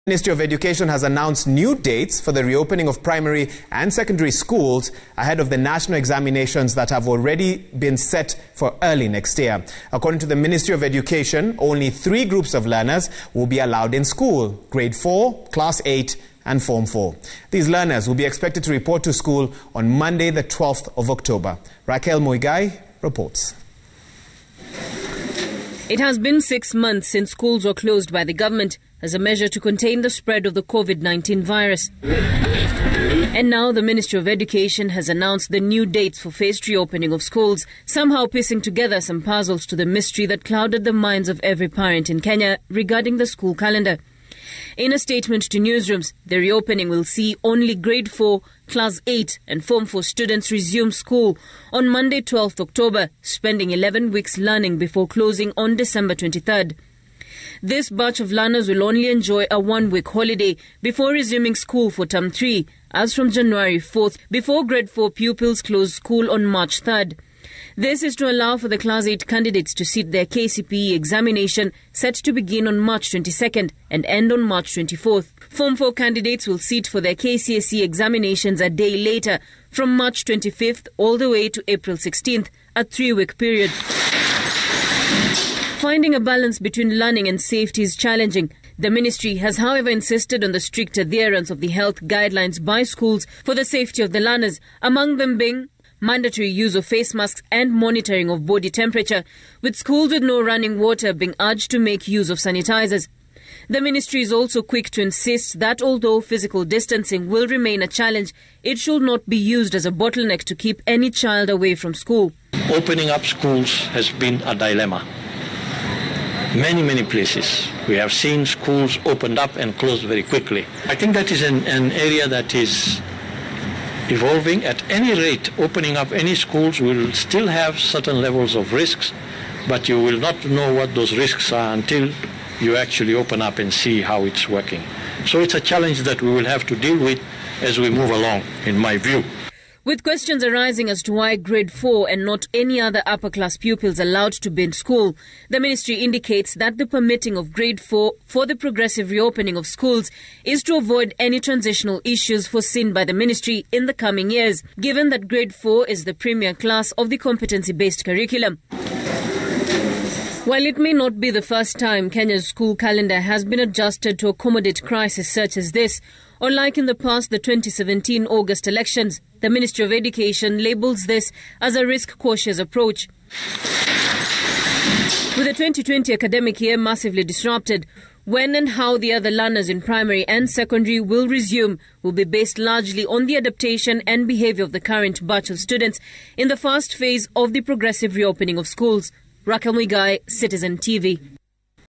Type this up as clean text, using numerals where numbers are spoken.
The Ministry of Education has announced new dates for the reopening of primary and secondary schools ahead of the national examinations that have already been set for early next year. According to the Ministry of Education, only 3 groups of learners will be allowed in school: Grade 4, Class 8 and Form 4. These learners will be expected to report to school on Monday, the 12th of October. Raquel Muigai reports. It has been 6 months since schools were closed by the government as a measure to contain the spread of the COVID-19 virus. And now the Ministry of Education has announced the new dates for phased reopening of schools, somehow piecing together some puzzles to the mystery that clouded the minds of every parent in Kenya regarding the school calendar. In a statement to newsrooms, the reopening will see only Grade 4, Class 8 and Form 4 students resume school on Monday 12th October, spending 11 weeks learning before closing on December 23rd. This batch of learners will only enjoy a 1-week holiday before resuming school for Term 3, as from January 4th, before Grade 4 pupils close school on March 3rd. This is to allow for the Class 8 candidates to sit their KCPE examination set to begin on March 22nd and end on March 24th. Form 4 candidates will sit for their KCSE examinations a day later, from March 25th all the way to April 16th, a 3-week period. Finding a balance between learning and safety is challenging. The ministry has, however, insisted on the strict adherence of the health guidelines by schools for the safety of the learners, among them being mandatory use of face masks and monitoring of body temperature, with schools with no running water being urged to make use of sanitizers. The ministry is also quick to insist that although physical distancing will remain a challenge, it should not be used as a bottleneck to keep any child away from school. Opening up schools has been a dilemma. Many places we have seen schools opened up and closed very quickly. I think that is an area that is evolving. At any rate, opening up any schools will still have certain levels of risks, but you will not know what those risks are until you actually open up and see how it's working. So it's a challenge that we will have to deal with as we move along, in my view. With questions arising as to why Grade 4 and not any other upper-class pupils allowed to be in school, the ministry indicates that the permitting of Grade 4 for the progressive reopening of schools is to avoid any transitional issues foreseen by the ministry in the coming years, given that Grade 4 is the premier class of the competency-based curriculum. While it may not be the first time Kenya's school calendar has been adjusted to accommodate crises such as this, unlike in the past the 2017 August elections, the Ministry of Education labels this as a risk-cautious approach. With the 2020 academic year massively disrupted, when and how the other learners in primary and secondary will resume will be based largely on the adaptation and behavior of the current batch of students in the first phase of the progressive reopening of schools. Raquel Muigai, Citizen TV.